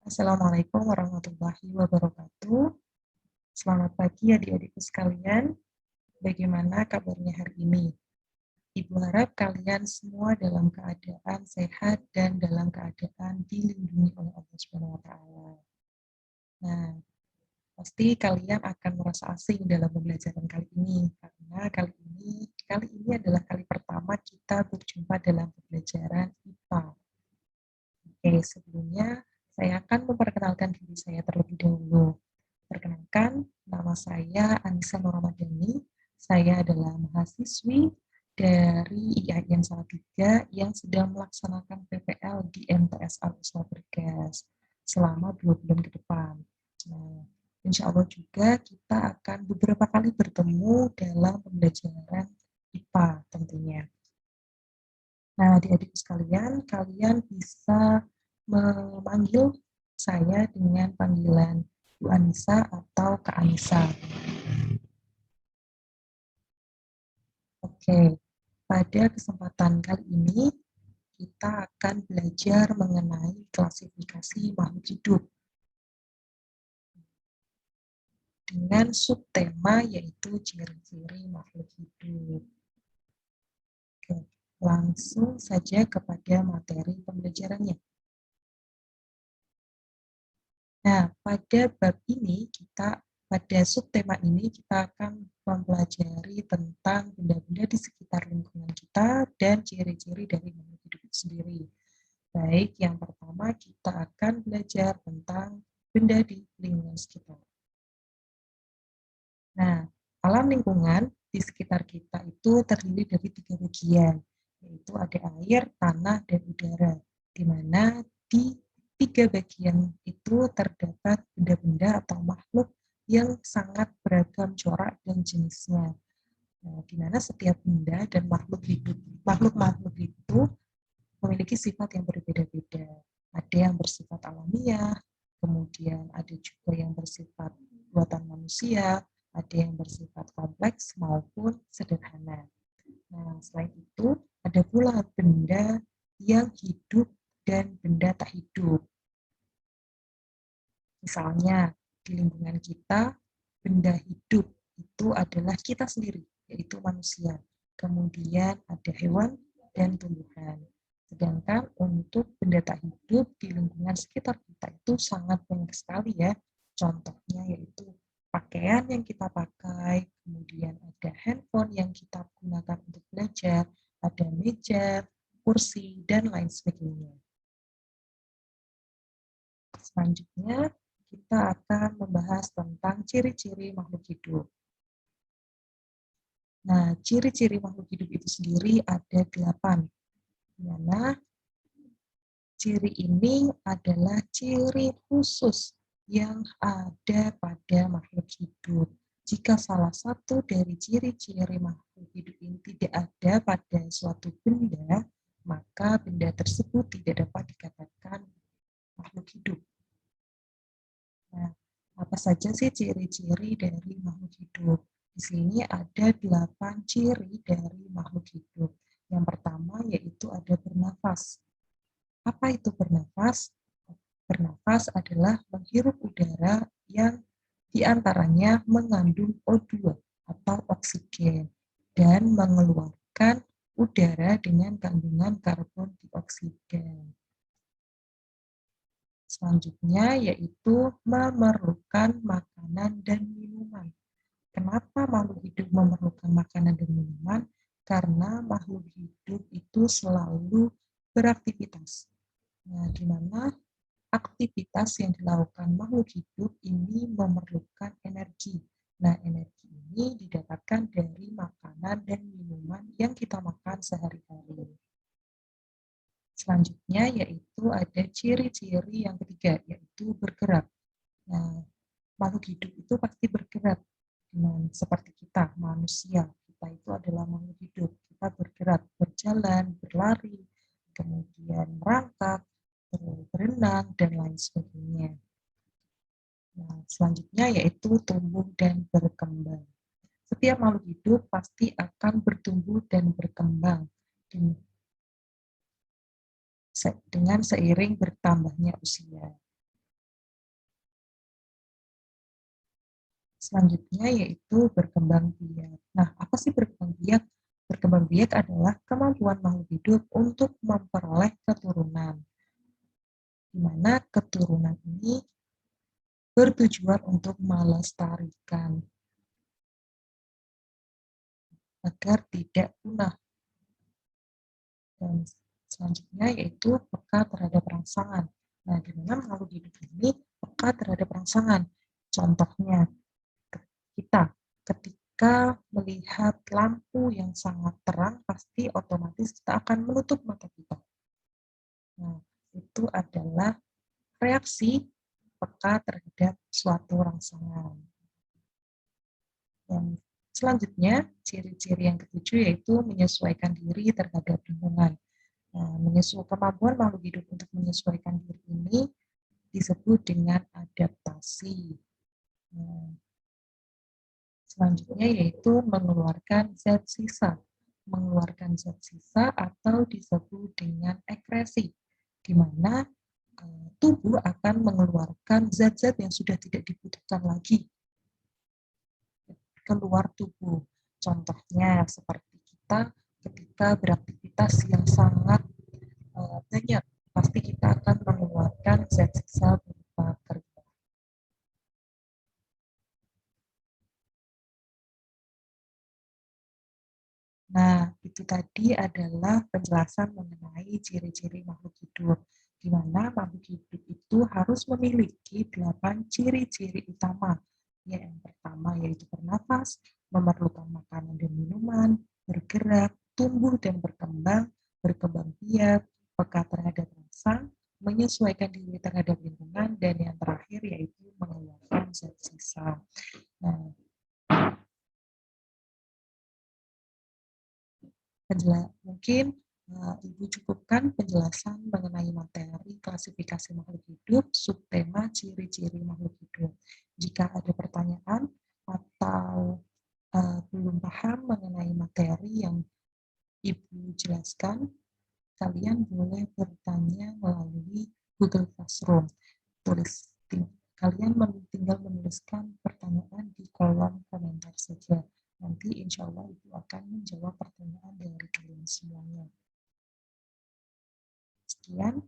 Assalamualaikum warahmatullahi wabarakatuh. Selamat pagi adik-adikku sekalian. Bagaimana kabarnya hari ini? Ibu harap kalian semua dalam keadaan sehat dan dalam keadaan dilindungi oleh Allah Subhanahu wa taala. Nah, pasti kalian akan merasa asing dalam pembelajaran kali ini karena kali ini adalah kali pertama kita berjumpa dalam pembelajaran IPA. Oke, sebelumnya saya akan memperkenalkan diri saya terlebih dahulu. Perkenalkan, nama saya Anissa Nuramadani. Saya adalah mahasiswi dari IAIN Salatiga yang sedang melaksanakan PPL di MTS Al-Islam Bergas selama 2 bulan ke depan. Nah, insya Allah juga kita akan beberapa kali bertemu dalam pembelajaran IPA tentunya. Nah, adik-adik sekalian, kalian bisa memanggil saya dengan panggilan Bu Anissa atau Kak Anissa. Oke, pada kesempatan kali ini kita akan belajar mengenai klasifikasi makhluk hidup dengan subtema yaitu ciri-ciri makhluk hidup. Oke, langsung saja kepada materi pembelajarannya. Nah, pada subtema ini kita akan mempelajari tentang benda-benda di sekitar lingkungan kita dan ciri-ciri dari makhluk hidup itu sendiri. Baik, yang pertama kita akan belajar tentang benda di lingkungan sekitar. Nah, alam lingkungan di sekitar kita itu terdiri dari 3 bagian, yaitu ada air, tanah, dan udara, di mana di 3 bagian itu terdapat benda-benda atau makhluk yang sangat beragam corak dan jenisnya. Nah, di mana setiap benda dan makhluk-makhluk itu memiliki sifat yang berbeda-beda. Ada yang bersifat alamiah, kemudian ada juga yang bersifat buatan manusia, ada yang bersifat kompleks maupun sederhana. Nah, selain itu, ada pula benda yang hidup dan benda tak hidup. Misalnya, di lingkungan kita, benda hidup itu adalah kita sendiri, yaitu manusia. Kemudian ada hewan dan tumbuhan. Sedangkan untuk benda tak hidup di lingkungan sekitar kita itu sangat banyak sekali ya. Contohnya yaitu pakaian yang kita pakai, kemudian ada handphone yang kita gunakan untuk belajar, ada meja, kursi, dan lain sebagainya. Selanjutnya, kita akan membahas tentang ciri-ciri makhluk hidup. Nah, ciri-ciri makhluk hidup itu sendiri ada 8, di mana ciri ini adalah ciri khusus yang ada pada makhluk hidup. Jika salah satu dari ciri-ciri makhluk hidup ini tidak ada pada suatu benda, maka benda tersebut tidak dapat dikatakan makhluk hidup. Nah, apa saja sih ciri-ciri dari makhluk hidup? Di sini ada 8 ciri dari makhluk hidup. Yang pertama yaitu ada bernafas. Apa itu bernafas? Bernafas adalah menghirup udara yang diantaranya mengandung O2 atau oksigen dan mengeluarkan udara dengan kandungan karbon dioksida. Selanjutnya yaitu memerlukan makanan dan minuman. Kenapa makhluk hidup memerlukan makanan dan minuman? Karena makhluk hidup itu selalu beraktivitas. Nah, di mana aktivitas yang dilakukan makhluk hidup ini memerlukan energi. Nah, energi ini didapatkan dari makanan dan minuman yang kita makan sehari-hari. Selanjutnya yaitu ada ciri-ciri yang ketiga, yaitu bergerak. Nah, makhluk hidup itu pasti bergerak. Seperti kita, manusia. Kita itu adalah makhluk hidup. Kita bergerak, berjalan, berlari, kemudian merangkak, berenang, dan lain sebagainya. Nah, selanjutnya yaitu tumbuh dan berkembang. Setiap makhluk hidup pasti akan bertumbuh dan berkembang dengan seiring bertambahnya usia. Selanjutnya yaitu berkembang biak. Nah, apa sih berkembang biak? Berkembang biak adalah kemampuan makhluk hidup untuk memperoleh keturunan, di mana keturunan ini bertujuan untuk melestarikan agar tidak punah. Dan selanjutnya yaitu peka terhadap rangsangan. Nah, di mana makhluk hidup ini peka terhadap rangsangan. Contohnya, kita ketika melihat lampu yang sangat terang, pasti otomatis kita akan menutup mata kita. Nah, itu adalah reaksi peka terhadap suatu rangsangan. Dan selanjutnya, ciri-ciri yang ketujuh yaitu menyesuaikan diri terhadap lingkungan. Nah, kemampuan makhluk hidup untuk menyesuaikan diri ini disebut dengan adaptasi. Nah, selanjutnya yaitu mengeluarkan zat sisa. Mengeluarkan zat sisa atau disebut dengan ekresi, di mana tubuh akan mengeluarkan zat-zat yang sudah tidak dibutuhkan lagi keluar tubuh. Contohnya seperti kita ketika beraktivitas yang sangat banyak, pasti kita akan mengeluarkan zat sisa berupa keringat. Nah, itu tadi adalah penjelasan mengenai ciri-ciri makhluk hidup, di mana makhluk hidup itu harus memiliki 8 ciri-ciri utama. Ya, yang pertama yaitu bernafas, memerlukan makanan dan minuman, bergerak, tumbuh dan berkembang biak, peka terhadap rasa, menyesuaikan diri terhadap lingkungan, dan yang terakhir yaitu mengeluarkan zat sisa. Nah, mungkin Ibu cukupkan penjelasan mengenai materi klasifikasi makhluk hidup, subtema ciri-ciri makhluk hidup. Jika ada pertanyaan atau belum paham mengenai materi yang Ibu jelaskan, kalian boleh bertanya melalui Google Classroom. Kalian tinggal menuliskan pertanyaan di kolom komentar saja. Nanti insya Allah Ibu akan menjawab pertanyaan dari kalian semuanya. Sekian,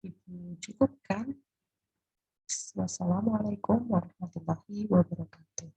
Ibu cukupkan. Wassalamualaikum warahmatullahi wabarakatuh.